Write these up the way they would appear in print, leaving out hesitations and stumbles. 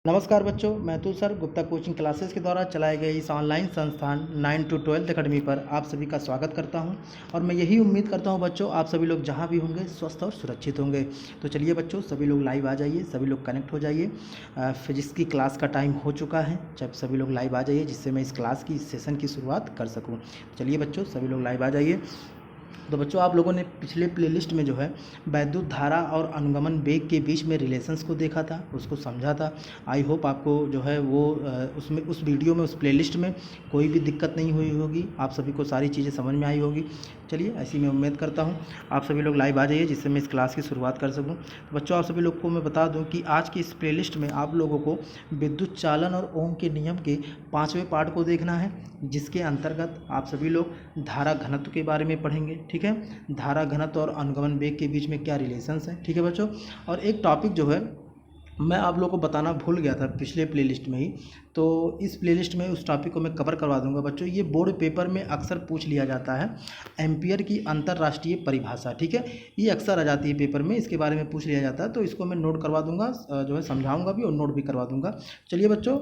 नमस्कार बच्चों, मैं Atul sir Gupta coaching classes के द्वारा चलाए गए इस ऑनलाइन संस्थान 9 to 12 अकेडमी पर आप सभी का स्वागत करता हूं और मैं यही उम्मीद करता हूं बच्चों आप सभी लोग जहां भी होंगे स्वस्थ और सुरक्षित होंगे। तो चलिए बच्चों, सभी लोग लाइव आ जाइए, सभी लोग कनेक्ट हो जाइए। फिजिक्स की क्लास का टाइम हो चुका है, जब सभी लोग लाइव आ जाइए जिससे मैं इस क्लास की इस सेशन की शुरुआत कर सकूँ। चलिए बच्चों, सभी लोग लाइव आ जाइए। तो बच्चों, आप लोगों ने पिछले प्लेलिस्ट में जो है वैद्युत धारा और अनुगमन वेग के बीच में रिलेशंस को देखा था, उसको समझा था। आई होप आपको जो है वो उसमें उस वीडियो में उस प्लेलिस्ट में कोई भी दिक्कत नहीं हुई होगी, आप सभी को सारी चीज़ें समझ में आई होगी। चलिए, ऐसी मैं उम्मीद करता हूँ आप सभी लोग लाइव आ जाइए जिससे मैं इस क्लास की शुरुआत कर सकूँ। तो बच्चों, आप सभी लोग को मैं बता दूँ कि आज की इस प्लेलिस्ट में आप लोगों को विद्युत चालन और ओम के नियम के 5वें पार्ट को देखना है, जिसके अंतर्गत आप सभी लोग धारा घनत्व के बारे में पढ़ेंगे। ठीक है, धारा घनत्व और अनुगमन वेग के बीच में क्या रिलेशंस है। ठीक है बच्चों, और एक टॉपिक जो है मैं आप लोगों को बताना भूल गया था पिछले प्लेलिस्ट में ही, तो इस प्लेलिस्ट में उस टॉपिक को मैं कवर करवा दूंगा बच्चों। ये बोर्ड पेपर में अक्सर पूछ लिया जाता है, एम्पियर की अंतर्राष्ट्रीय परिभाषा। ठीक है, ये अक्सर आ जाती है पेपर में, इसके बारे में पूछ लिया जाता है, तो इसको मैं नोट करवा दूंगा, जो है समझाऊंगा भी और नोट भी करवा दूंगा। चलिए बच्चों,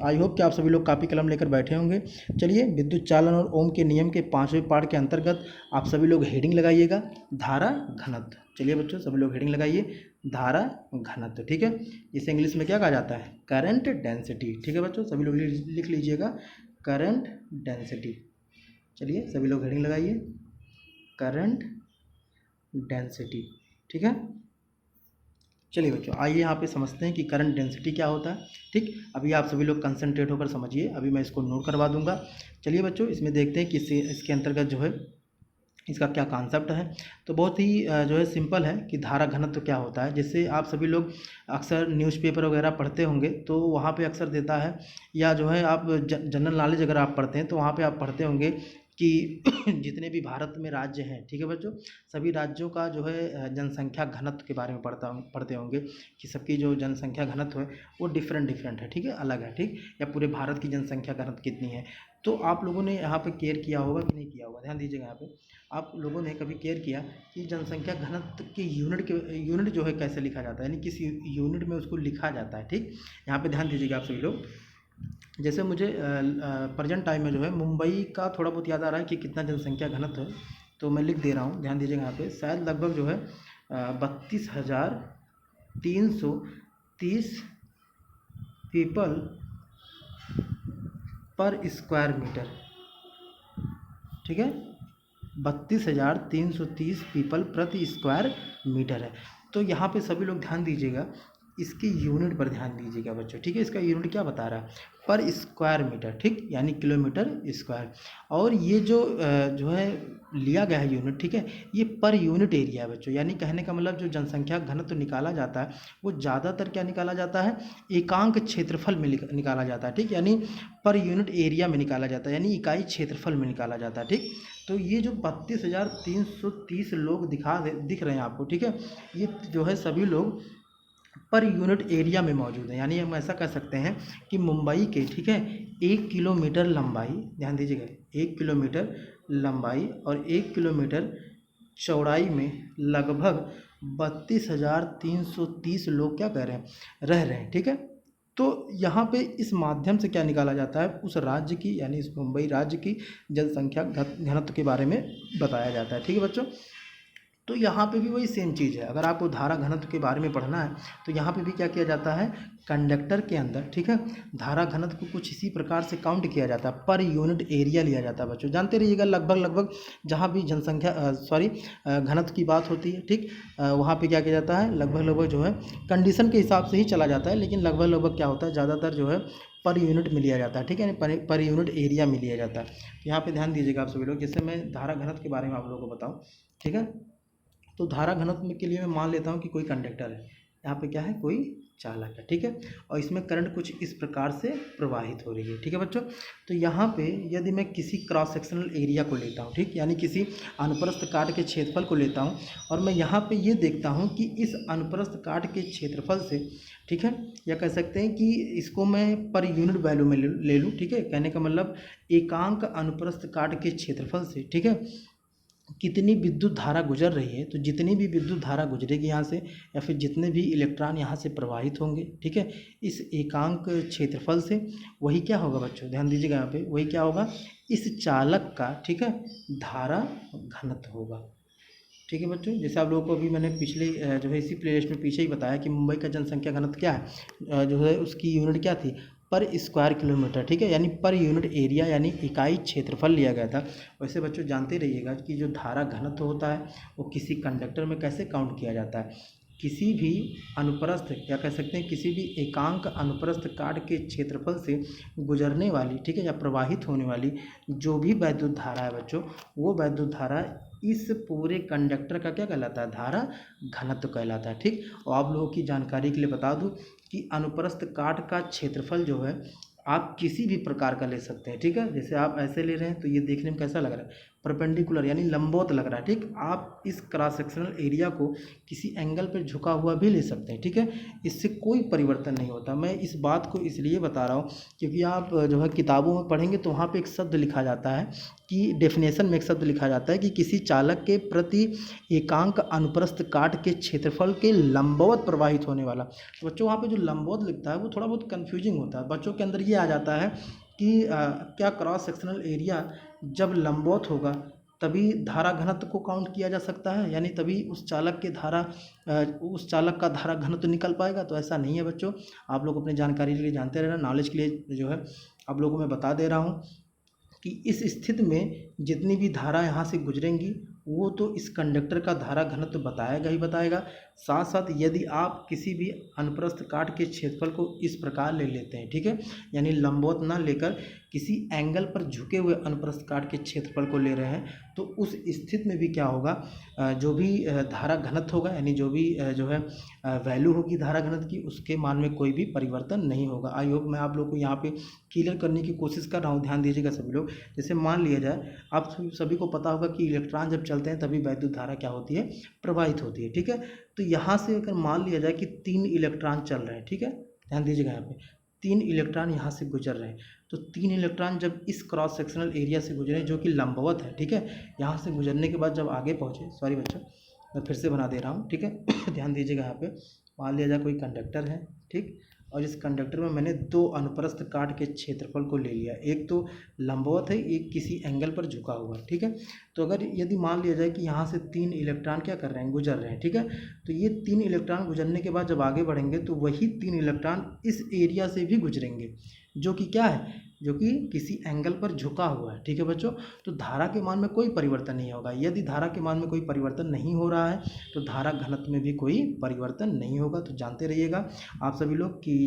आई होप कि आप सभी लोग कापी कलम लेकर बैठे होंगे। चलिए, विद्युत चालन और ओम के नियम के 5वें पार्ट के अंतर्गत आप सभी लोग हेडिंग लगाइएगा, धारा घनत्व। चलिए बच्चों, सभी लोग हेडिंग लगाइए, धारा घनत्व। ठीक है, इसे इंग्लिश में क्या कहा जाता है? Current density. ठीक है बच्चों, सभी लोग लिख लीजिएगा, करंट डेंसिटी। चलिए, सभी लोग हेडिंग लगाइए, करंट डेंसिटी। ठीक है, चलिए बच्चों, आइए यहाँ पे समझते हैं कि करंट डेंसिटी क्या होता है। ठीक, अभी आप सभी लोग कंसंट्रेट होकर समझिए, अभी मैं इसको नोट करवा दूंगा। चलिए बच्चों, इसमें देखते हैं कि इसके अंतर्गत जो है इसका क्या कॉन्सेप्ट है। तो बहुत ही जो है सिंपल है कि धारा घनत्व क्या होता है। जैसे आप सभी लोग अक्सर न्यूज़पेपर वगैरह पढ़ते होंगे तो वहाँ पे अक्सर देता है, या जो है आप जनरल नॉलेज अगर आप पढ़ते हैं तो वहाँ पे आप पढ़ते होंगे कि जितने भी भारत में राज्य हैं, ठीक है बच्चों, सभी राज्यों का जो है जनसंख्या घनत्व के बारे में पढ़ते होंगे कि सबकी जो जनसंख्या घनत्व है वो डिफरेंट है। ठीक है, अलग है। ठीक, या पूरे भारत की जनसंख्या घनत्व कितनी है। तो आप लोगों ने यहाँ पे केयर किया होगा कि नहीं किया होगा, ध्यान दीजिएगा। यहाँ पे आप लोगों ने कभी केयर किया कि जनसंख्या घनत्व के यूनिट जो है कैसे लिखा जाता है, यानी किस यूनिट में उसको लिखा जाता है। ठीक, यहाँ पे ध्यान दीजिएगा आप सभी लोग। जैसे मुझे प्रेजेंट टाइम में जो है मुंबई का थोड़ा बहुत याद आ रहा है कि कितना जनसंख्या घनत्व है, तो मैं लिख दे रहा हूँ, ध्यान दीजिएगा। यहाँ पे शायद लगभग जो है 32,330 पीपल पर स्क्वायर मीटर। ठीक है, 32,330 पीपल प्रति स्क्वायर मीटर है। तो यहाँ पे सभी लोग ध्यान दीजिएगा, इसकी यूनिट पर ध्यान दीजिएगा बच्चों। ठीक है, इसका यूनिट क्या बता रहा है? पर स्क्वायर मीटर। ठीक, यानी किलोमीटर स्क्वायर। और ये जो है लिया गया है यूनिट, ठीक है, ये पर यूनिट एरिया है बच्चों। यानी कहने का मतलब जो जनसंख्या घनत्व निकाला जाता है वो ज़्यादातर क्या निकाला जाता है? एकांक क्षेत्रफल में निकाला जाता है। ठीक, यानी पर यूनिट एरिया में निकाला जाता है, यानी इकाई क्षेत्रफल में निकाला जाता है। ठीक, तो ये जो 32,330 लोग दिख रहे हैं आपको, ठीक है, ये जो है सभी लोग पर यूनिट एरिया में मौजूद है। यानी हम ऐसा कह सकते हैं कि मुंबई के, ठीक है, 1 किलोमीटर लंबाई, ध्यान दीजिएगा, 1 किलोमीटर लंबाई और 1 किलोमीटर चौड़ाई में लगभग 32,330 लोग क्या कह रहे हैं? रह रहे हैं। ठीक है, तो यहाँ पे इस माध्यम से क्या निकाला जाता है? उस राज्य की, यानी इस मुंबई राज्य की जनसंख्या घनत्व के बारे में बताया जाता है। ठीक है बच्चों, तो यहाँ पे भी वही सेम चीज़ है। अगर आपको धारा घनत्व के बारे में पढ़ना है तो यहाँ पे भी क्या किया जाता है? कंडक्टर के अंदर, ठीक है, धारा घनत्व को कुछ इसी प्रकार से काउंट किया जाता है, पर यूनिट एरिया लिया जाता है बच्चों। जानते रहिएगा, लगभग जहाँ भी घनत्व की बात होती है, ठीक, वहाँ पे क्या किया जाता है? लगभग जो है कंडीशन के हिसाब से ही चला जाता है, लेकिन लगभग क्या होता है, ज़्यादातर जो है पर यूनिट में लिया जाता है। ठीक है, यानी पर यूनिट एरिया में लिया जाता है। यहाँ पे ध्यान दीजिएगा आप सभी लोग, जैसे मैं धारा घनत्व के बारे में आप लोगों को बताऊँ। ठीक है, तो धारा घनत्व के लिए मैं मान लेता हूँ कि कोई कंडक्टर है, यहाँ पे क्या है? कोई चालक है। ठीक है, और इसमें करंट कुछ इस प्रकार से प्रवाहित हो रही है। ठीक है बच्चों, तो यहाँ पे यदि मैं किसी क्रॉस सेक्शनल एरिया को लेता हूँ, ठीक, यानी किसी अनुप्रस्थ काट के क्षेत्रफल को लेता हूँ, और मैं यहाँ पे ये देखता हूँ कि इस अनुप्रस्थ काट के क्षेत्रफल से, ठीक है, या कह सकते हैं कि इसको मैं पर यूनिट वैल्यू में ले लूँ। ठीक है, कहने का मतलब एकांक अनुप्रस्थ काट के क्षेत्रफल से, ठीक है, कितनी विद्युत धारा गुजर रही है, तो जितनी भी विद्युत धारा गुजरेगी यहाँ से या फिर जितने भी इलेक्ट्रॉन यहाँ से प्रवाहित होंगे, ठीक है, इस एकांक क्षेत्रफल से, वही क्या होगा बच्चों, ध्यान दीजिएगा यहाँ पे, वही क्या होगा, इस चालक का, ठीक है, धारा घनत्व होगा। ठीक है बच्चों, जैसे आप लोगों को अभी मैंने पिछले जो है इसी प्लेलिस्ट में पीछे ही बताया कि मुंबई का जनसंख्या घनत्व क्या है, जो है उसकी यूनिट क्या थी, पर स्क्वायर किलोमीटर, ठीक है, यानी पर यूनिट एरिया यानी इकाई क्षेत्रफल लिया गया था। वैसे बच्चों जानते रहिएगा कि जो धारा घनत्व होता है वो किसी कंडक्टर में कैसे काउंट किया जाता है, किसी भी अनुप्रस्थ या कह सकते हैं किसी भी एकांक अनुप्रस्थ काट के क्षेत्रफल से गुजरने वाली, ठीक है, या प्रवाहित होने वाली जो भी वैद्युत धारा है बच्चों, वो वैद्युत धारा इस पूरे कंडक्टर का क्या कहलाता है, धारा घनत्व कहलाता है। ठीक, और आप लोगों की जानकारी के लिए बता दूं कि अनुप्रस्थ काट का क्षेत्रफल जो है आप किसी भी प्रकार का ले सकते हैं। ठीक है, जैसे आप ऐसे ले रहे हैं तो ये देखने में कैसा लग रहा है, परपेंडिकुलर यानी लंबवत लग रहा है। ठीक, आप इस क्रॉस सेक्शनल एरिया को किसी एंगल पर झुका हुआ भी ले सकते हैं। ठीक है, इससे कोई परिवर्तन नहीं होता। मैं इस बात को इसलिए बता रहा हूँ क्योंकि आप जो है किताबों में पढ़ेंगे तो वहाँ पे एक शब्द लिखा जाता है कि डेफिनेशन में एक शब्द लिखा जाता है कि किसी चालक के प्रति एकांक अनुप्रस्थ काट के क्षेत्रफल के लंबवत प्रवाहित होने वाला। तो बच्चों वहाँ पे जो लंबवत लिखता है वो थोड़ा बहुत कन्फ्यूजिंग होता है। बच्चों के अंदर ये आ जाता है कि क्या क्रॉस सेक्शनल एरिया जब लंबवत होगा तभी धारा घनत्व को काउंट किया जा सकता है, यानी तभी उस चालक का धारा घनत्व निकल पाएगा। तो ऐसा नहीं है बच्चों, आप लोग अपनी जानकारी के लिए जानते रहना, नॉलेज के लिए जो है आप लोगों को मैं बता दे रहा हूँ कि इस स्थिति में जितनी भी धारा यहाँ से गुजरेंगी वो तो इस कंडक्टर का धारा घनत्व बताएगा ही बताएगा। साथ साथ यदि आप किसी भी अनुप्रस्थ काट के क्षेत्रफल को इस प्रकार ले लेते हैं, ठीक है, यानी लंबवत ना लेकर किसी एंगल पर झुके हुए अनुप्रस्थ काट के क्षेत्रफल को ले रहे हैं, तो उस स्थिति में भी क्या होगा, जो भी धारा घनत्व होगा यानी जो भी जो है वैल्यू होगी धारा घनत्व की, उसके मान में कोई भी परिवर्तन नहीं होगा। आई होप मैं आप लोग को यहाँ पे क्लियर करने की कोशिश कर रहा हूँ, ध्यान दीजिएगा सभी लोग। जैसे मान लिया जाए, आप सभी को पता होगा कि इलेक्ट्रॉन जब चलते हैं तभी वैद्युत धारा क्या होती है, प्रवाहित होती है। ठीक है, तो यहाँ से अगर मान लिया जाए कि 3 इलेक्ट्रॉन चल रहे हैं, ठीक है, ध्यान दीजिएगा यहाँ पे 3 इलेक्ट्रॉन यहाँ से गुजर रहे हैं, तो 3 इलेक्ट्रॉन जब इस क्रॉस सेक्शनल एरिया से गुजरे जो कि लंबवत है, ठीक है, यहाँ से गुजरने के बाद जब आगे पहुँचे, सॉरी बच्चों मैं फिर से बना दे रहा हूँ, ठीक है ध्यान दीजिएगा यहाँ पे, मान लिया जाए कोई कंडक्टर है, ठीक, और इस कंडक्टर में मैंने 2 अनुप्रस्थ काट के क्षेत्रफल को ले लिया, एक तो लंबवत है, एक किसी एंगल पर झुका हुआ है। ठीक है, तो अगर यदि मान लिया जाए कि यहाँ से 3 इलेक्ट्रॉन क्या कर रहे हैं, गुजर रहे हैं, ठीक है, तो ये 3 इलेक्ट्रॉन गुजरने के बाद जब आगे बढ़ेंगे तो वही 3 इलेक्ट्रॉन इस एरिया से भी गुजरेंगे जो कि क्या है, जो कि किसी एंगल पर झुका हुआ है। ठीक है बच्चों, तो धारा के मान में कोई परिवर्तन नहीं होगा। यदि धारा के मान में कोई परिवर्तन नहीं हो रहा है तो धारा घनत्व में भी कोई परिवर्तन नहीं होगा। तो जानते रहिएगा आप सभी लोग कि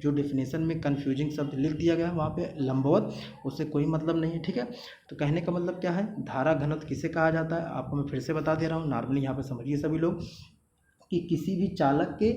जो डेफिनेशन में कन्फ्यूजिंग शब्द लिख दिया गया है वहाँ पे लंबवत, उससे कोई मतलब नहीं है। ठीक है, तो कहने का मतलब क्या है, धारा घनत्व किसे कहा जाता है, आपको मैं फिर से बता दे रहा हूँ, नॉर्मली यहाँ पे समझिए सभी लोग कि किसी भी चालक के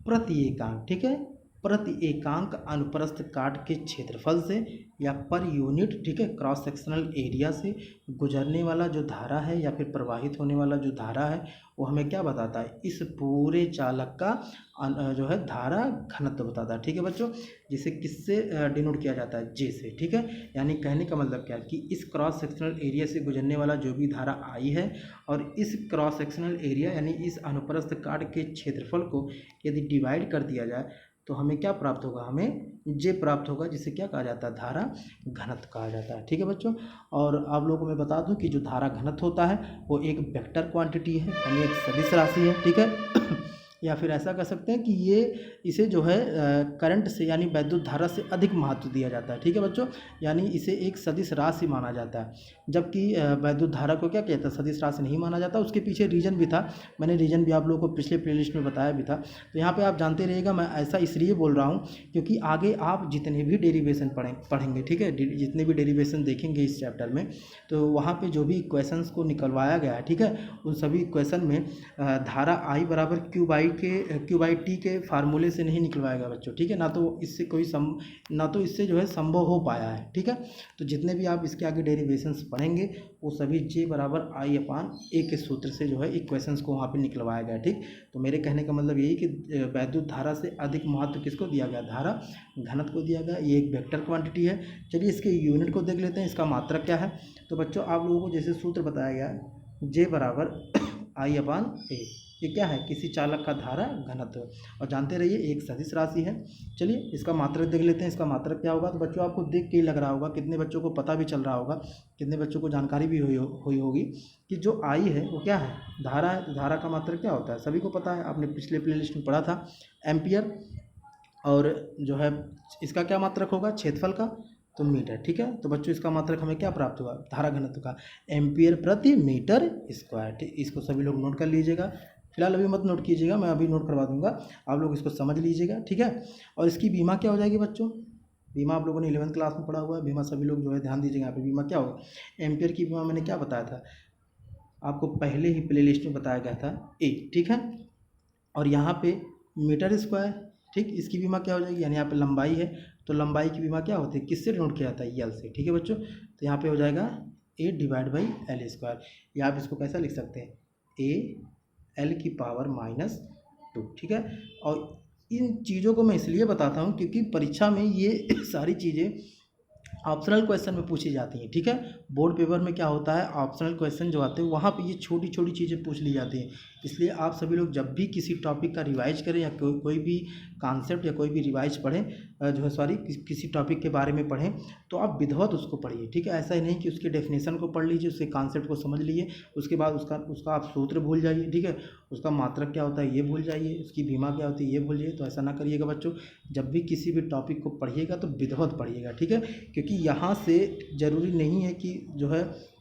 प्रति एकांक, ठीक है, प्रति एकांक अनुप्रस्थ काट के क्षेत्रफल से या पर यूनिट, ठीक है, क्रॉस सेक्शनल एरिया से गुजरने वाला जो धारा है या फिर प्रवाहित होने वाला जो धारा है वो हमें क्या बताता है, इस पूरे चालक का जो है धारा घनत्व बताता है। ठीक है बच्चों, जिसे किससे डिनोट किया जाता है, जे से। ठीक है, यानी कहने का मतलब क्या है कि इस क्रॉस सेक्शनल एरिया से गुजरने वाला जो भी धारा आई है और इस क्रॉस सेक्शनल एरिया यानी इस अनुप्रस्थ काट के क्षेत्रफल को यदि डिवाइड कर दिया जाए तो हमें क्या प्राप्त होगा, हमें जे प्राप्त होगा, जिसे क्या कहा जाता है, धारा घनत्व कहा जाता है। ठीक है बच्चों, और आप लोगों को मैं बता दूं कि जो धारा घनत्व होता है वो एक वेक्टर क्वांटिटी है, यानी एक सदिश राशि है। ठीक है या फिर ऐसा कह सकते हैं कि इसे जो है करंट से यानी वैद्युत धारा से अधिक महत्व दिया जाता है। ठीक है बच्चों, यानी इसे एक सदिश राशि माना जाता है, जबकि वैद्युत धारा को क्या कहता है, सदिश राशि नहीं माना जाता। उसके पीछे रीजन भी था, मैंने रीजन भी आप लोगों को पिछले प्लेलिस्ट में बताया भी था। तो यहाँ पे आप जानते रहिएगा, मैं ऐसा इसलिए बोल रहा हूँ क्योंकि आगे आप जितने भी डेरिवेशन पढ़ेंगे, ठीक है, जितने भी डेरिवेशन देखेंगे इस चैप्टर में, तो वहाँ पर जो भी इक्वेशंस को निकलवाया गया है, ठीक है, उन सभी इक्वेशन में धारा I बराबर क्यू बाई टी के फार्मूले से नहीं निकलवाएगा बच्चों। ठीक है, ना तो इससे जो है संभव हो पाया है। ठीक है, तो जितने भी आप इसके आगे डेरिवेशंस पढ़ेंगे वो सभी जे बराबर आई अपान ए के सूत्र से जो है इक्वेशंस को वहाँ पे निकलवाया गया। ठीक, तो मेरे कहने का मतलब यही कि वैद्युत धारा से अधिक महत्व किसको दिया गया, धारा घनत्व को दिया गया। ये एक वेक्टर क्वांटिटी है। चलिए इसके यूनिट को देख लेते हैं, इसका मात्रक क्या है। तो बच्चों आप लोगों को जैसे सूत्र बताया गया जे बराबर आई अपान ए। ये क्या है, किसी चालक का धारा घनत्व, और जानते रहिए एक सदिश राशि है। चलिए इसका मात्रक देख लेते हैं। इसका मात्रक क्या होगा, तो बच्चों आपको देख के ही लग रहा होगा, कितने बच्चों को पता भी चल रहा होगा, कितने बच्चों को जानकारी भी हुई होगी कि जो आई है वो क्या है, धारा है। तो धारा का मात्रक क्या होता है, सभी को पता है, आपने पिछले प्लेलिस्ट में पढ़ा था, एम्पियर। और जो है इसका क्या मात्रक होगा, क्षेत्रफल का, तो मीटर। ठीक है, तो बच्चों इसका मात्रक हमें क्या प्राप्त हुआ, धारा घनत्व का, एम्पियर प्रति मीटर स्क्वायर। ठीक, इसको सभी लोग नोट कर लीजिएगा। फिलहाल अभी मत नोट कीजिएगा, मैं अभी नोट करवा दूंगा, आप लोग इसको समझ लीजिएगा। ठीक है, और इसकी बीमा क्या हो जाएगी बच्चों, बीमा आप लोगों ने 11th क्लास में पढ़ा हुआ है। बीमा सभी लोग जो है ध्यान दीजिएगा, यहाँ पे बीमा क्या होगा, एम्पियर की बीमा मैंने क्या बताया था आपको, पहले ही प्ले लिस्ट में बताया गया था ए। ठीक है, और यहाँ पे मीटर स्क्वायर। ठीक, इसकी बीमा क्या हो जाएगी, यानी यहाँ पे लंबाई है, तो लंबाई की बीमा क्या होती है, किससे डिनोट किया जाता है, यल से। ठीक है बच्चों, तो यहाँ पे हो जाएगा ए डिवाइड बाई एल स्क्वायर, या आप इसको कैसा लिख सकते हैं, ए एल की पावर -2। ठीक है, और इन चीज़ों को मैं इसलिए बताता हूँ क्योंकि परीक्षा में ये सारी चीज़ें ऑप्शनल क्वेश्चन में पूछी जाती हैं। ठीक है, बोर्ड पेपर में क्या होता है, ऑप्शनल क्वेश्चन जो आते हैं वहाँ पे ये छोटी छोटी चीज़ें पूछ ली जाती हैं। इसलिए आप सभी लोग जब भी किसी टॉपिक का रिवाइज करें, या कोई भी कॉन्सेप्ट या कोई भी रिवाइज पढ़ें, जो है सॉरी किसी टॉपिक के बारे में पढ़ें, तो आप विधिवत उसको पढ़िए। ठीक है, ऐसा ही नहीं कि उसके डेफिनेशन को पढ़ लीजिए, उसके कॉन्सेप्ट को समझ लीजिए, उसके बाद उसका आप सूत्र भूल जाइए। ठीक है, उसका मात्रक क्या होता है ये भूल जाइए, उसकी बीमा क्या होती है ये भूल जाइए। तो ऐसा ना करिएगा बच्चों, जब भी किसी भी टॉपिक को पढ़िएगा तो विधिवत पढ़िएगा। ठीक है, क्योंकि यहाँ से ज़रूरी नहीं है कि जो है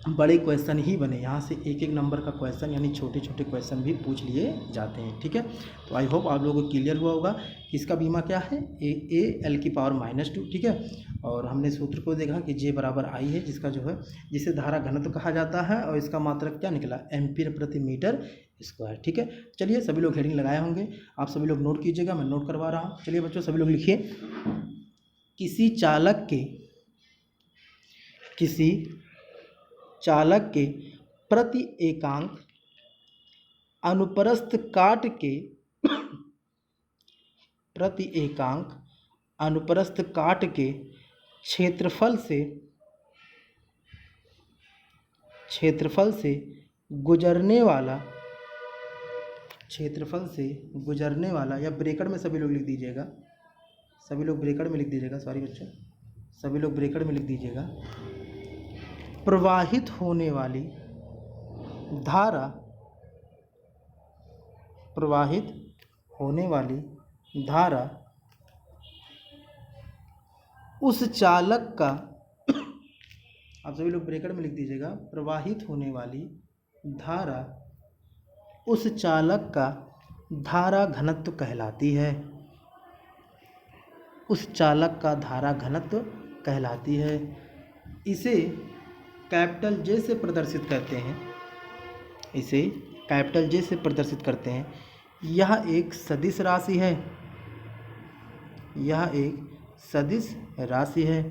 बड़े क्वेश्चन ही बने, यहाँ से एक एक नंबर का क्वेश्चन यानी छोटे छोटे क्वेश्चन भी पूछ लिए जाते हैं। ठीक है, तो आई होप आप लोगों को क्लियर हुआ होगा कि इसका बीमा क्या है, ए एल की पावर -2। ठीक है, और हमने सूत्र को देखा कि जे बराबर आई है, जिसका जो है जिसे धारा घनत्व कहा जाता है, और इसका मात्रक क्या निकला, एम्पियर प्रति मीटर स्क्वायर। ठीक है, चलिए सभी लोग हेडिंग लगाए होंगे, आप सभी लोग नोट कीजिएगा, मैं नोट करवा रहा हूँ। चलिए बच्चों सभी लोग लिखिए, किसी चालक के प्रति एकांक अनुप्रस्थ काट के प्रति एकांक अनुप्रस्थ काट के क्षेत्रफल से गुजरने वाला, या ब्रैकेट में सभी लोग लिख दीजिएगा, सभी लोग ब्रैकेट में लिख दीजिएगा, सॉरी बच्चों, सभी लोग ब्रैकेट में लिख दीजिएगा, प्रवाहित होने वाली धारा उस चालक का आप सभी लोग ब्रैकेट में लिख दीजिएगा, प्रवाहित होने वाली धारा उस चालक का धारा घनत्व कहलाती है, उस चालक का धारा घनत्व कहलाती है। इसे कैपिटल जे से प्रदर्शित करते हैं, इसे कैपिटल जे से प्रदर्शित करते हैं। यह एक सदिश राशि है, यह एक सदिश राशि है।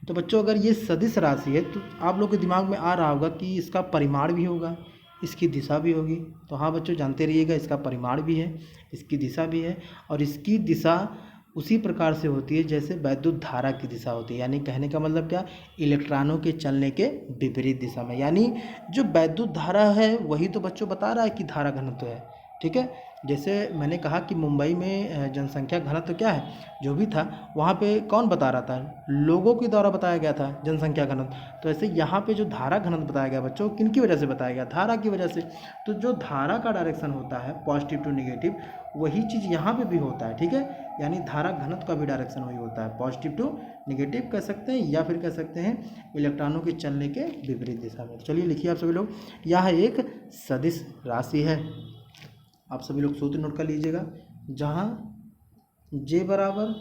तो बच्चों अगर ये सदिश राशि है तो आप लोग के दिमाग में आ रहा होगा कि इसका परिमाण भी होगा, इसकी दिशा भी होगी। तो हाँ बच्चों जानते रहिएगा, इसका परिमाण भी है, इसकी दिशा भी है, और इसकी दिशा उसी प्रकार से होती है जैसे वैद्युत धारा की दिशा होती है। यानी कहने का मतलब क्या, इलेक्ट्रॉनों के चलने के विपरीत दिशा में। यानी जो वैद्युत धारा है वही तो बच्चों बता रहा है कि धारा घनत्व है। ठीक है, जैसे मैंने कहा कि मुंबई में जनसंख्या घनत्व क्या है, जो भी था वहाँ पे कौन बता रहा था, लोगों के द्वारा बताया गया था जनसंख्या घनत्व। तो ऐसे यहाँ पे जो धारा घनत्व बताया गया बच्चों, किन की वजह से बताया गया, धारा की वजह से। तो जो धारा का डायरेक्शन होता है पॉजिटिव टू नेगेटिव, वही चीज़ यहाँ पे भी होता है। ठीक है, यानी धारा घनत्व का भी डायरेक्शन वही होता है, पॉजिटिव टू नेगेटिव कह सकते हैं, या फिर कह सकते हैं इलेक्ट्रॉनों के चलने के विपरीत दिशा में। चलिए लिखिए आप सभी लोग, यह एक सदिश राशि है। आप सभी लोग सूत्र नोट कर लीजिएगा, जहाँ जे बराबर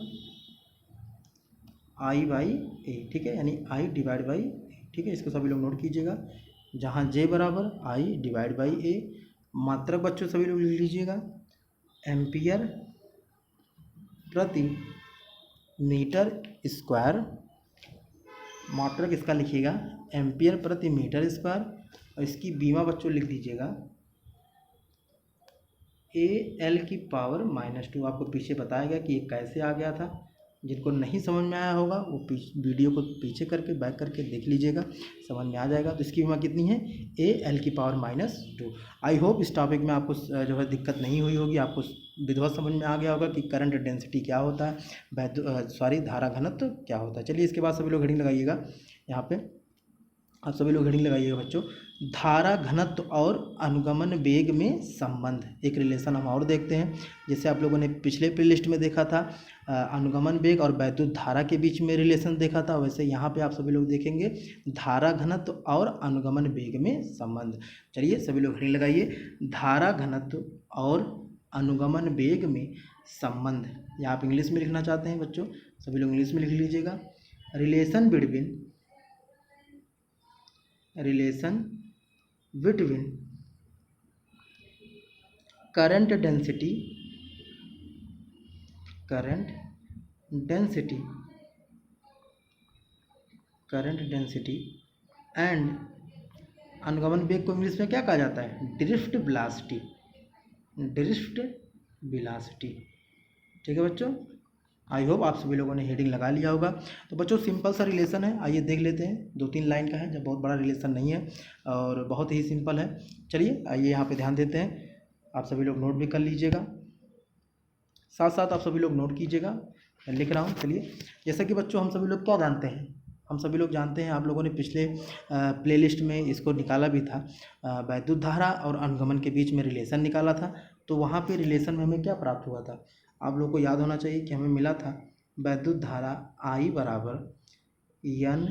आई बाई ए। ठीक है, यानी आई डिवाइड बाई ए। ठीक है, इसको सभी लोग नोट कीजिएगा, जहाँ जे बराबर आई डिवाइड बाई ए। मात्रक बच्चों सभी लोग लिख लीजिएगा, एम्पियर प्रति मीटर स्क्वायर। मात्रक इसका लिखिएगा एम्पियर प्रति मीटर स्क्वायर, और इसकी बीमा बच्चों लिख दीजिएगा ए एल की पावर -2। आपको पीछे बताया गया कि ये कैसे आ गया था, जिनको नहीं समझ में आया होगा वो वीडियो को पीछे करके बैक करके देख लीजिएगा, समझ में आ जाएगा। तो इसकी विमा कितनी है, AL⁻²। आई होप इस टॉपिक में आपको जो है दिक्कत नहीं हुई होगी, आपको विधिवत समझ में आ गया होगा कि करंट डेंसिटी क्या होता है, धारा घनत्व क्या होता है। चलिए इसके बाद सभी लोग हेडिंग लगाइएगा, यहाँ पे आप सभी लोग हेडिंग लगाइएगा बच्चों, धारा घनत्व और अनुगमन वेग में संबंध। एक रिलेशन हम और देखते हैं, जैसे आप लोगों ने पिछले प्लेलिस्ट में देखा था अनुगमन वेग और वैद्युत धारा के बीच में रिलेशन देखा था, वैसे यहाँ पे आप सभी लोग देखेंगे धारा घनत्व और अनुगमन वेग में संबंध। चलिए सभी लोग हेडिंग लगाइए, धारा घनत्व और अनुगमन वेग में संबंध। या आप इंग्लिश में लिखना चाहते हैं बच्चों, सभी लोग इंग्लिश में लिख लीजिएगा, relation between current density and अनुगमन वेग को इंग्लिश में क्या कहा जाता है, ड्रिफ्ट वेलोसिटी। ठीक है बच्चों, आई होप आप सभी लोगों ने हेडिंग लगा लिया होगा। तो बच्चों सिंपल सा रिलेशन है, आइए देख लेते हैं, 2-3 लाइन का है, जब बहुत बड़ा रिलेशन नहीं है और बहुत ही सिंपल है। चलिए आइए यहाँ पे ध्यान देते हैं, आप सभी लोग नोट भी कर लीजिएगा, साथ साथ आप सभी लोग नोट कीजिएगा, मैं लिख रहा हूँ। चलिए जैसा कि बच्चों हम सभी लोग क्या जानते हैं, हम सभी लोग जानते हैं, आप लोगों ने पिछले प्लेलिस्ट में इसको निकाला भी था, वैद्युत धारा और अनुगमन के बीच में रिलेशन निकाला था। तो वहाँ पे रिलेशन में हमें क्या प्राप्त हुआ था, आप लोगों को याद होना चाहिए कि हमें मिला था वैद्युत धारा I बराबर NE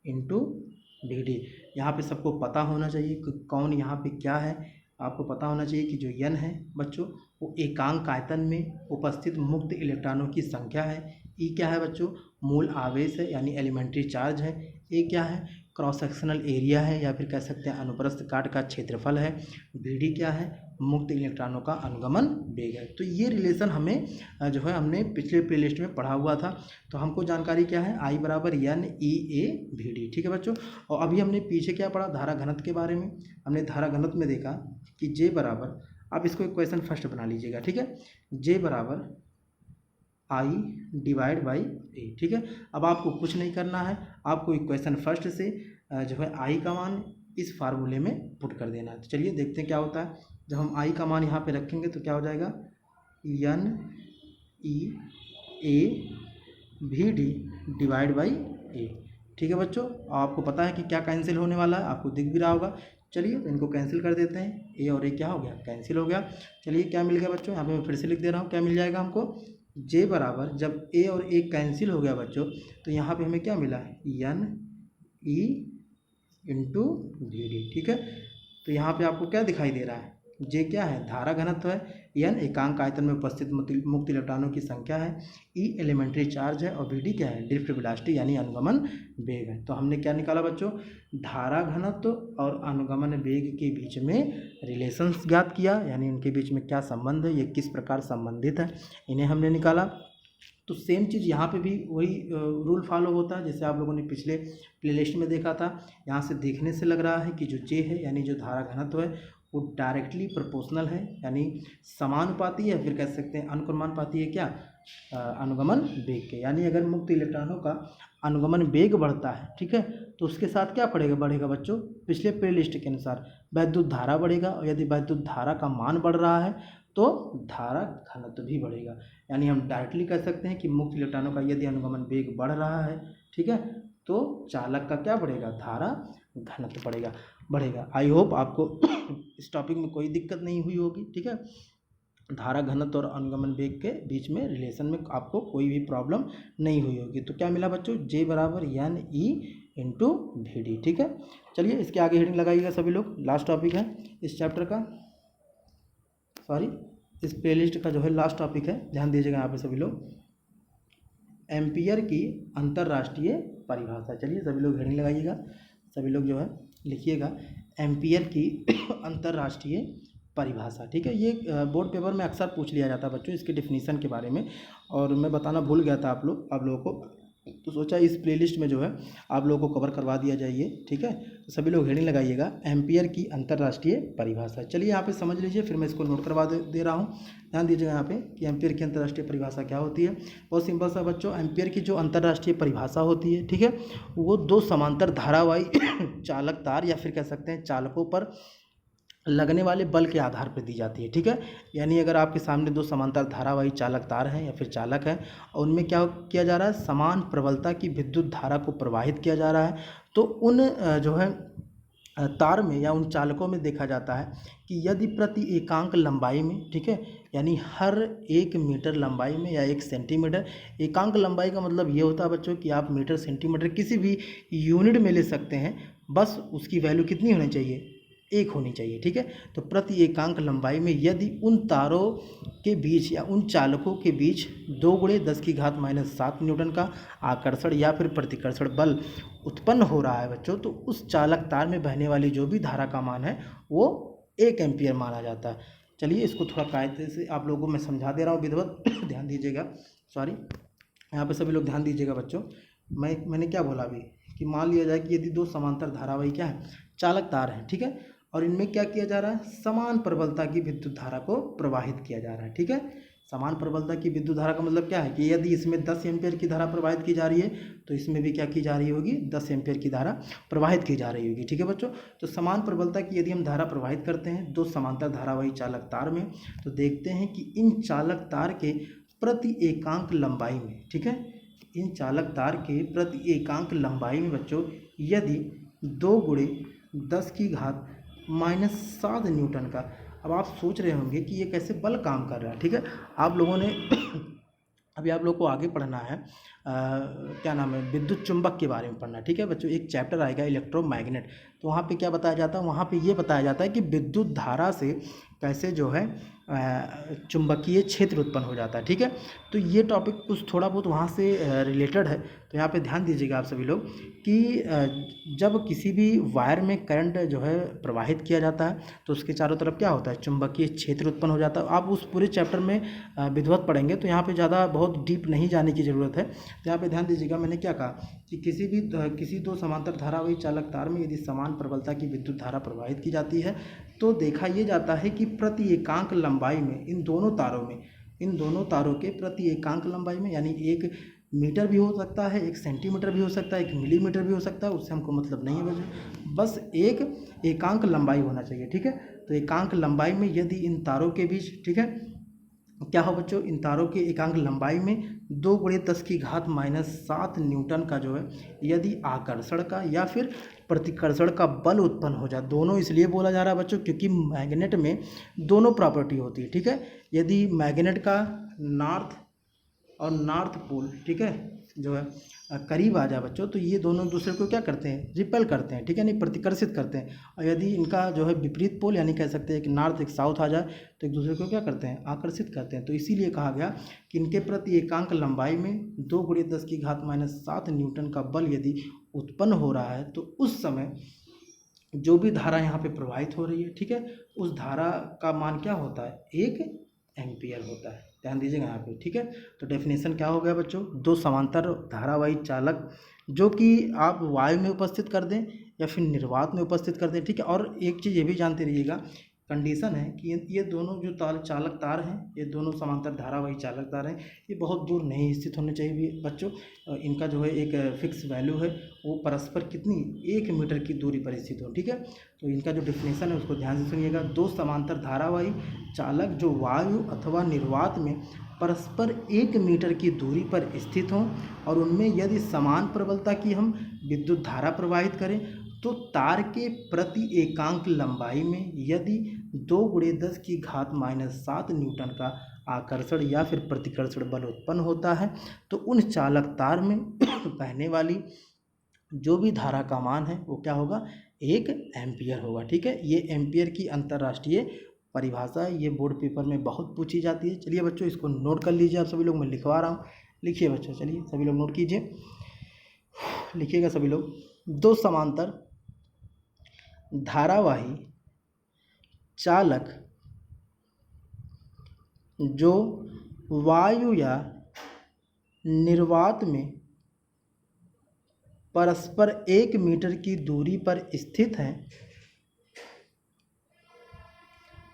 इंटू VD। यहाँ पे सबको पता होना चाहिए कि कौन यहाँ पे क्या है, आपको पता होना चाहिए कि जो N है बच्चों वो एकांक आयतन में उपस्थित मुक्त इलेक्ट्रॉनों की संख्या है। E क्या है बच्चों, मूल आवेश है यानी एलिमेंट्री चार्ज है। A क्या है, क्रॉस सेक्शनल एरिया है या फिर कह सकते हैं अनुप्रस्थ काट का क्षेत्रफल है। VD क्या है, मुक्त इलेक्ट्रॉनों का अनुगमन वेग है। तो ये रिलेशन हमें जो है हमने पिछले प्लेलिस्ट में पढ़ा हुआ था, तो हमको जानकारी क्या है, I बराबर NEAVD। ठीक है बच्चों, और अभी हमने पीछे क्या पढ़ा, धारा घनत्व के बारे में। हमने धारा घनत्व में देखा कि J बराबर, आप इसको इक्वेशन फर्स्ट बना लीजिएगा, ठीक है, J बराबर I/A। ठीक है, अब आपको कुछ नहीं करना है, आपको इक्वेशन फर्स्ट से जो है I का मान इस फार्मूले में पुट कर देना है। तो चलिए देखते हैं क्या होता है, जब हम I का मान यहाँ पे रखेंगे तो क्या हो जाएगा, NEAVD/A। ठीक है बच्चों, आपको पता है कि क्या कैंसिल होने वाला है, आपको दिख भी रहा होगा। चलिए तो इनको कैंसिल कर देते हैं, A और A क्या हो गया, कैंसिल हो गया। चलिए क्या मिल गया बच्चों, यहाँ पे मैं फिर से लिख दे रहा हूँ, क्या मिल जाएगा हमको, J बराबर, जब A और A कैंसिल हो गया बच्चों तो यहाँ पे हमें क्या मिला है, NE इंटू VD। ठीक है, तो यहाँ पे आपको क्या दिखाई दे रहा है, J क्या है, धारा घनत्व है, N एकांक आयतन में उपस्थित मुक्त इलेक्ट्रॉनों की संख्या है, E एलिमेंट्री चार्ज है और VD क्या है, ड्रिफ्ट वेलोसिटी यानी अनुगमन वेग है। तो हमने क्या निकाला बच्चों, धारा घनत्व और अनुगमन वेग के बीच में रिलेशंस ज्ञात किया, यानी इनके बीच में क्या संबंध है, ये किस प्रकार संबंधित है, इन्हें हमने निकाला। तो सेम चीज़ यहाँ पे भी वही रूल फॉलो होता है जैसे आप लोगों ने पिछले प्लेलिस्ट में देखा था। यहाँ से देखने से लग रहा है कि जो J है यानी जो धारा घनत्व है वो डायरेक्टली प्रोपोर्शनल है, यानी समानुपाती है, फिर कह सकते हैं अनुक्रमानुपाती है क्या, अनुगमन वेग के। यानी अगर मुक्त इलेक्ट्रॉनों का अनुगमन वेग बढ़ता है, ठीक है, तो उसके साथ क्या बढ़ेगा बच्चों, पिछले प्लेलिस्ट के अनुसार वैद्युत धारा बढ़ेगा, और यदि वैद्युत धारा का मान बढ़ रहा है तो धारा घनत्व भी बढ़ेगा। यानी हम डायरेक्टली कह सकते हैं कि मुक्त इलेक्ट्रॉनों का यदि अनुगमन वेग बढ़ रहा है, ठीक है, तो चालक का क्या बढ़ेगा, धारा घनत्व बढ़ेगा। आई होप आपको इस टॉपिक में कोई दिक्कत नहीं हुई होगी। ठीक है, धारा घनत्व और अनुगमन वेग के बीच में रिलेशन में आपको कोई भी प्रॉब्लम नहीं हुई होगी। तो क्या मिला बच्चों, J बराबर NE इंटू VD। ठीक है, चलिए इसके आगे हेडिंग लगाइएगा सभी लोग, लास्ट टॉपिक है इस चैप्टर का, इस प्लेलिस्ट का जो है लास्ट टॉपिक है, ध्यान दीजिएगा यहाँ पे सभी लोग, एम्पियर की अंतर्राष्ट्रीय परिभाषा। चलिए सभी लोग हेडिंग लगाइएगा, सभी लोग जो है लिखिएगा एम्पियर की अंतर्राष्ट्रीय परिभाषा। ठीक है, ये बोर्ड पेपर में अक्सर पूछ लिया जाता है बच्चों इसके डिफिनीशन के बारे में, और मैं बताना भूल गया था आप लोगों को। तो सोचा इस प्लेलिस्ट में जो है आप लोगों को कवर करवा दिया जाइए, ठीक है। तो सभी लोग हेडिंग लगाइएगा, एम्पियर की अंतर्राष्ट्रीय परिभाषा। चलिए यहाँ पे समझ लीजिए, फिर मैं इसको नोट करवा दे रहा हूँ। ध्यान दीजिएगा यहाँ पे कि एम्पियर की अंतर्राष्ट्रीय परिभाषा क्या होती है। बहुत सिंपल सा बच्चों, एम्पियर की जो अंतर्राष्ट्रीय परिभाषा होती है, ठीक है, वो दो समांतर धारावाही चालक तार या फिर कह सकते हैं चालकों पर लगने वाले बल के आधार पर दी जाती है, ठीक है। यानी अगर आपके सामने दो समांतर धारावाही चालक तार हैं या फिर चालक हैं और उनमें क्या किया जा रहा है, समान प्रबलता की विद्युत धारा को प्रवाहित किया जा रहा है, तो उन जो है तार में या उन चालकों में देखा जाता है कि यदि प्रति एकांक लंबाई में, ठीक है, यानी हर 1 मीटर लंबाई में या 1 सेंटीमीटर, एकांक लंबाई का मतलब ये होता है बच्चों कि आप मीटर सेंटीमीटर किसी भी यूनिट में ले सकते हैं, बस उसकी वैल्यू कितनी होनी चाहिए, 1 होनी चाहिए, ठीक है। तो प्रति एकांक लंबाई में यदि उन तारों के बीच या उन चालकों के बीच 2 × 10⁻⁷ न्यूटन का आकर्षण या फिर प्रतिकर्षण बल उत्पन्न हो रहा है बच्चों, तो उस चालक तार में बहने वाली जो भी धारा का मान है वो 1 एम्पियर माना जाता है। चलिए इसको थोड़ा कायदे से आप लोगों को मैं समझा दे रहा हूँ विधिवत ध्यान दीजिएगा, सॉरी, यहाँ पे सभी लोग ध्यान दीजिएगा बच्चों। मैंने क्या बोला अभी कि मान लिया जाए कि यदि दो समांतर धारावाही क्या है, चालक तार हैं, ठीक है, और इनमें क्या किया जा रहा है, समान प्रबलता की विद्युत धारा को प्रवाहित किया जा रहा है, ठीक है। समान प्रबलता की विद्युत धारा का मतलब क्या है कि यदि इसमें 10 एम्पियर की धारा प्रवाहित की जा रही है तो इसमें भी क्या की जा रही होगी, 10 एम्पियर की धारा प्रवाहित की जा रही होगी, ठीक है बच्चों। तो समान प्रबलता की यदि हम धारा प्रवाहित करते हैं दो समांतर धारावाही चालक तार में, तो देखते हैं कि इन चालक तार के प्रति एकांक लंबाई में, ठीक है, इन चालक तार के प्रति एकांक लंबाई में बच्चों यदि 2 × 10⁻⁷ न्यूटन का, अब आप सोच रहे होंगे कि ये कैसे बल काम कर रहा है, ठीक है। आप लोगों ने अभी आप लोग को आगे पढ़ना है क्या नाम है, विद्युत चुंबक के बारे में पढ़ना है, ठीक है बच्चों। एक चैप्टर आएगा इलेक्ट्रोमैग्नेट, तो वहाँ पे क्या बताया जाता है, वहाँ पे ये बताया जाता है कि विद्युत धारा से कैसे जो है चुंबकीय क्षेत्र उत्पन्न हो जाता है, ठीक है। तो ये टॉपिक कुछ थोड़ा बहुत वहाँ से रिलेटेड है, तो यहाँ पे ध्यान दीजिएगा आप सभी लोग कि जब किसी भी वायर में करंट जो है प्रवाहित किया जाता है तो उसके चारों तरफ क्या होता है, चुंबकीय क्षेत्र उत्पन्न हो जाता है। आप उस पूरे चैप्टर में विधिवत पढ़ेंगे तो यहाँ पे ज़्यादा बहुत डीप नहीं जाने की ज़रूरत है। तो यहाँ पे ध्यान दीजिएगा, मैंने क्या कहा कि किसी दो समांतर धारावाही चालक तार में यदि समान प्रबलता की विद्युत धारा प्रवाहित की जाती है तो देखा ये जाता है कि प्रति एकांक लंबाई में इन दोनों तारों के प्रति एकांक लंबाई में, यानी 1 मीटर भी हो सकता है, 1 सेंटीमीटर भी हो सकता है, 1 मिलीमीटर भी हो सकता है, उससे हमको मतलब नहीं है बस 1 एकांक लंबाई होना चाहिए, ठीक है। तो एकांक लंबाई में यदि इन तारों के बीच, ठीक है, क्या हो बच्चों, इन तारों के एकांक लंबाई में 2 × 10⁻⁷ न्यूटन का जो है यदि आकर्षण का या फिर प्रतिकर्षण का बल उत्पन्न हो जाए, दोनों इसलिए बोला जा रहा है बच्चों क्योंकि मैग्नेट में दोनों प्रॉपर्टी होती है, ठीक है। यदि मैग्नेट का नॉर्थ पोल, ठीक है, जो है करीब आ जाए बच्चों, तो ये दोनों दूसरे को क्या करते हैं, रिपेल करते हैं, ठीक है, नहीं प्रतिकर्षित करते हैं। और यदि इनका जो है विपरीत पोल, यानी कह सकते हैं एक नॉर्थ एक साउथ आ जाए तो एक दूसरे को क्या करते हैं, आकर्षित करते हैं। तो इसीलिए कहा गया कि इनके प्रति एकांक लंबाई में 2 × 10⁻⁷ न्यूटन का बल यदि उत्पन्न हो रहा है तो उस समय जो भी धारा यहाँ पे प्रवाहित हो रही है, ठीक है, उस धारा का मान क्या होता है, 1 एम्पियर होता है। ध्यान दीजिएगा यहाँ पे, ठीक है। तो डेफिनेशन क्या हो गया बच्चों, दो समांतर धारावाही चालक जो कि आप वायु में उपस्थित कर दें या फिर निर्वात में उपस्थित कर दें, ठीक है। और एक चीज़ ये भी जानते रहिएगा, कंडीशन है कि ये दोनों जो चालक तार हैं, ये दोनों समांतर धारावाही चालक तार हैं, ये बहुत दूर नहीं स्थित होने चाहिए बच्चों। इनका जो है एक फिक्स वैल्यू है, वो परस्पर कितनी, 1 मीटर की दूरी पर स्थित हो, ठीक है। तो इनका जो डेफिनेशन है उसको ध्यान से सुनिएगा, दो समांतर धारावाही चालक जो वायु अथवा निर्वात में परस्पर 1 मीटर की दूरी पर स्थित हों और उनमें यदि समान प्रबलता की हम विद्युत धारा प्रवाहित करें तो तार के प्रति एकांक लंबाई में यदि 2 × 10⁻⁷ न्यूटन का आकर्षण या फिर प्रतिकर्षण बल उत्पन्न होता है तो उन चालक तार में बहने वाली जो भी धारा का मान है वो क्या होगा, 1 एम्पियर होगा, ठीक है। ये एम्पियर की अंतर्राष्ट्रीय परिभाषा, ये बोर्ड पेपर में बहुत पूछी जाती है। चलिए बच्चों इसको नोट कर लीजिए आप सभी लोग, मैं लिखवा रहा हूँ, लिखिए बच्चों, चलिए सभी लोग नोट कीजिए, लिखिएगा सभी लोग। दो समांतर धारावाही चालक जो वायु या निर्वात में परस्पर 1 मीटर की दूरी पर स्थित हैं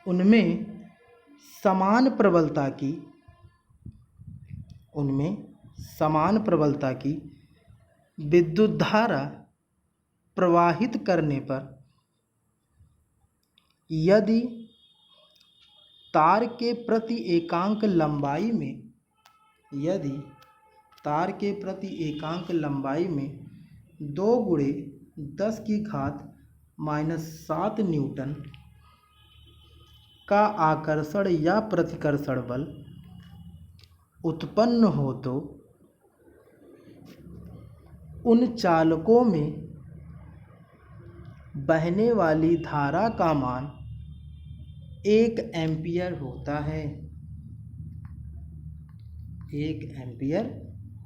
उनमें समान प्रबलता की विद्युत धारा प्रवाहित करने पर यदि तार के प्रति एकांक लंबाई में 2 गुणे 10⁻⁷ न्यूटन का आकर्षण या प्रतिकर्षण बल उत्पन्न हो तो उन चालकों में बहने वाली धारा का मान 1 एम्पियर होता है। 1 एम्पियर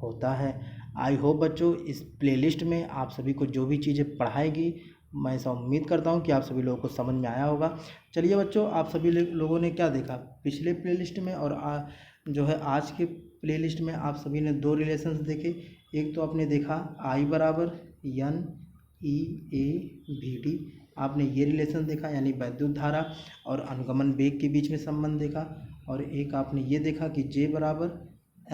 होता है। आई होप बच्चों इस प्लेलिस्ट में आप सभी को जो भी चीज़ें पढ़ाएगी मैं ऐसा उम्मीद करता हूँ कि आप सभी लोगों को समझ में आया होगा। चलिए बच्चों, आप सभी लोगों ने क्या देखा पिछले प्लेलिस्ट में और जो है आज के प्लेलिस्ट में आप सभी ने 2 रिलेशंस देखे। एक तो आपने देखा I बराबर NE/AV/d, आपने ये रिलेशन देखा यानी वैद्युत धारा और अनुगमन वेग के बीच में संबंध देखा। और एक आपने ये देखा कि J बराबर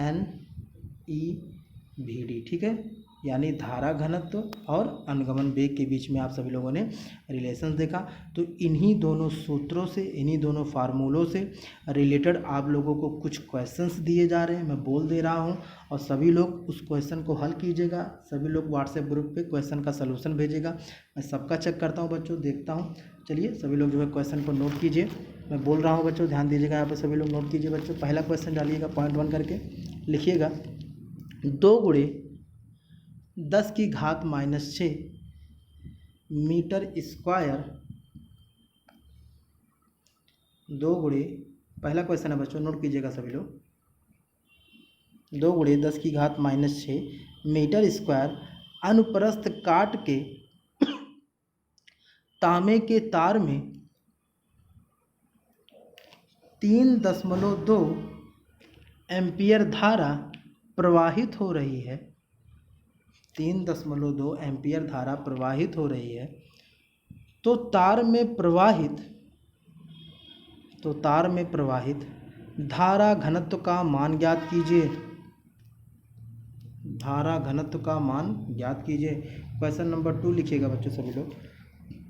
NE/V/d, ठीक है, यानी धारा घनत्व और अनुगमन वेग के बीच में आप सभी लोगों ने रिलेशन देखा। तो इन्हीं दोनों सूत्रों से, इन्हीं दोनों फार्मूलों से रिलेटेड आप लोगों को कुछ क्वेश्चंस दिए जा रहे हैं, मैं बोल दे रहा हूं और सभी लोग उस क्वेश्चन को हल कीजिएगा। सभी लोग व्हाट्सएप ग्रुप पे क्वेश्चन का सलूशन भेजिएगा। मैं सबका चेक करता हूँ बच्चों, देखता हूँ। चलिए सभी लोग जो है क्वेश्चन को नोट कीजिए, मैं बोल रहा हूँ बच्चों, ध्यान दीजिएगा। यहाँ पर सभी लोग नोट कीजिए बच्चों। पहला क्वेश्चन डालिएगा, पॉइंट 1 करके लिखिएगा। 2 गुणे 10⁻⁻6 मीटर स्क्वायर, 2 गुणे, पहला क्वेश्चन है बच्चों, नोट कीजिएगा सभी लोग। 2 गुणे 10⁻⁻6 मीटर स्क्वायर अनुप्रस्थ काट के तांबे के तार में 3.2 एम्पियर धारा प्रवाहित हो रही है। 3.2 एम्पियर धारा प्रवाहित हो रही है। तो तार में प्रवाहित धारा घनत्व का मान ज्ञात कीजिए। धारा घनत्व का मान ज्ञात कीजिए। क्वेश्चन नंबर 2 लिखिएगा बच्चों सभी लोग,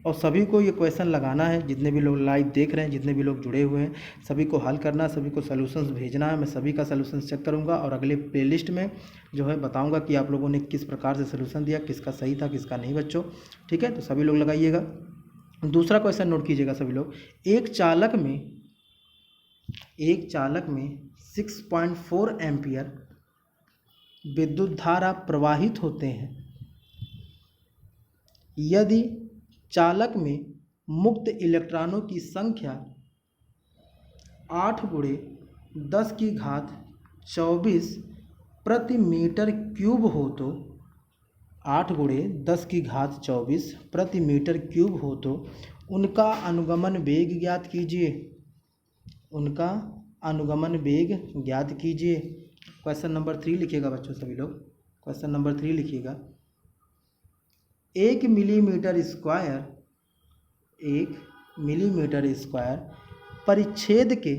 और सभी को ये क्वेश्चन लगाना है। जितने भी लोग लाइव देख रहे हैं, जितने भी लोग जुड़े हुए हैं, सभी को हल करना है, सभी को सॉल्यूशंस भेजना है। मैं सभी का सॉल्यूशंस चेक करूंगा और अगले प्लेलिस्ट में जो है बताऊंगा कि आप लोगों ने किस प्रकार से सॉल्यूशन दिया, किसका सही था किसका नहीं बच्चों, ठीक है। तो सभी लोग लगाइएगा। दूसरा क्वेश्चन नोट कीजिएगा सभी लोग। एक चालक में 6.4 एम्पियर विद्युत धारा प्रवाहित होते हैं। यदि चालक में मुक्त इलेक्ट्रॉनों की संख्या 8 गुणे 10⁻24 प्रति मीटर क्यूब हो तो 8 गुणे 10⁻24 प्रति मीटर क्यूब हो तो उनका अनुगमन वेग ज्ञात कीजिए। उनका अनुगमन वेग ज्ञात कीजिए। क्वेश्चन नंबर 3 लिखिएगा बच्चों सभी लोग। क्वेश्चन नंबर 3 लिखिएगा। 1 मिलीमीटर स्क्वायर परिच्छेद के,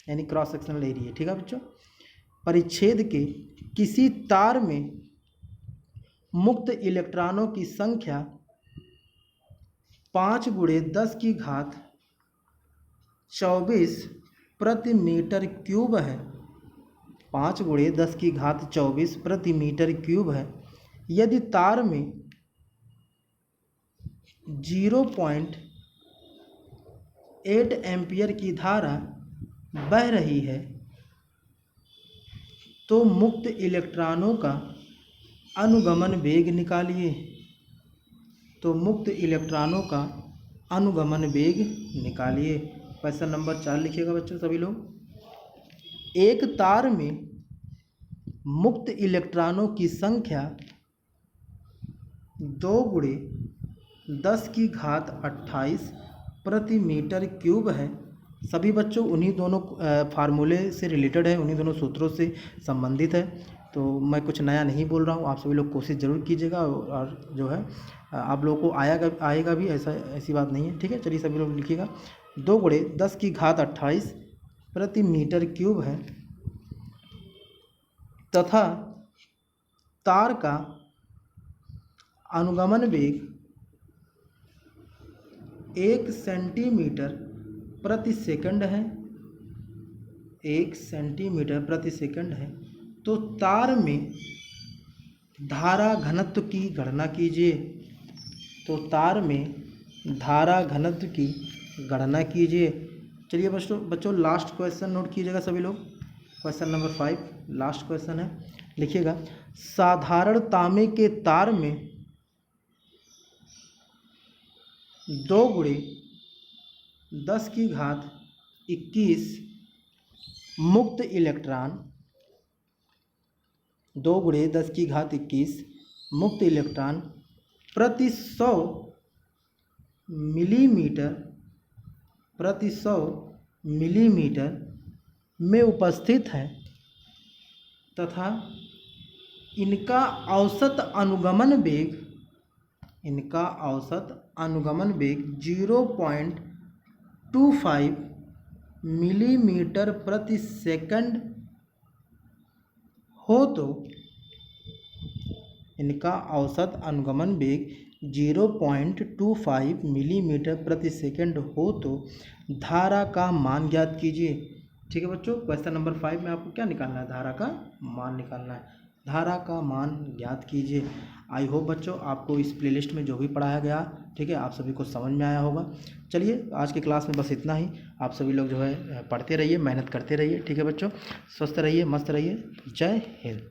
यानी क्रॉस सेक्शनल एरिया, ठीक है बच्चों, परिच्छेद के किसी तार में मुक्त इलेक्ट्रॉनों की संख्या 5 गुणे 10⁻24 प्रति मीटर क्यूब है। 5 गुणे 10⁻24 प्रति मीटर क्यूब है। यदि तार में 0.8 एम्पियर की धारा बह रही है तो मुक्त इलेक्ट्रॉनों का अनुगमन वेग निकालिए। तो मुक्त इलेक्ट्रॉनों का अनुगमन वेग निकालिए। क्वेश्चन नंबर 4 लिखिएगा बच्चों सभी लोग। एक तार में मुक्त इलेक्ट्रॉनों की संख्या 2 गुणे 10⁻28 प्रति मीटर क्यूब है। सभी बच्चों उन्हीं दोनों फार्मूले से रिलेटेड है, उन्हीं दोनों सूत्रों से संबंधित है। तो मैं कुछ नया नहीं बोल रहा हूँ, आप सभी लोग कोशिश ज़रूर कीजिएगा और जो है आप लोगों को आएगा भी, ऐसी बात नहीं है। ठीक है, चलिए सभी लोग लिखिएगा। 2 गुणे 10 की घात 28 प्रति मीटर क्यूब है तथा तार का अनुगमन वेग 1 सेंटीमीटर प्रति सेकंड है, 1 सेंटीमीटर प्रति सेकंड है, तो तार में धारा घनत्व की गणना कीजिए। तो तार में धारा घनत्व की गणना कीजिए। चलिए बच्चों लास्ट क्वेश्चन नोट कीजिएगा सभी लोग। क्वेश्चन नंबर 5 लास्ट क्वेश्चन है, लिखिएगा। साधारण तांबे के तार में 2 गुणे 10 की घात 21 मुक्त इलेक्ट्रॉन, 2 गुणे 10 की घात 21 मुक्त इलेक्ट्रॉन प्रति 100 मिलीमीटर में उपस्थित है तथा इनका औसत अनुगमन वेग 0.25 मिलीमीटर प्रति सेकंड हो, तो इनका औसत अनुगमन वेग 0.25 मिलीमीटर प्रति सेकंड हो तो धारा का मान ज्ञात कीजिए। ठीक है बच्चों, क्वेश्चन नंबर 5 में आपको क्या निकालना है? धारा का मान निकालना है। धारा का मान ज्ञात कीजिए। आई होप बच्चों आपको इस प्लेलिस्ट में जो भी पढ़ाया गया, ठीक है, आप सभी को समझ में आया होगा। चलिए आज की क्लास में बस इतना ही। आप सभी लोग जो है पढ़ते रहिए, मेहनत करते रहिए। ठीक है बच्चों, स्वस्थ रहिए, मस्त रहिए। जय हिंद।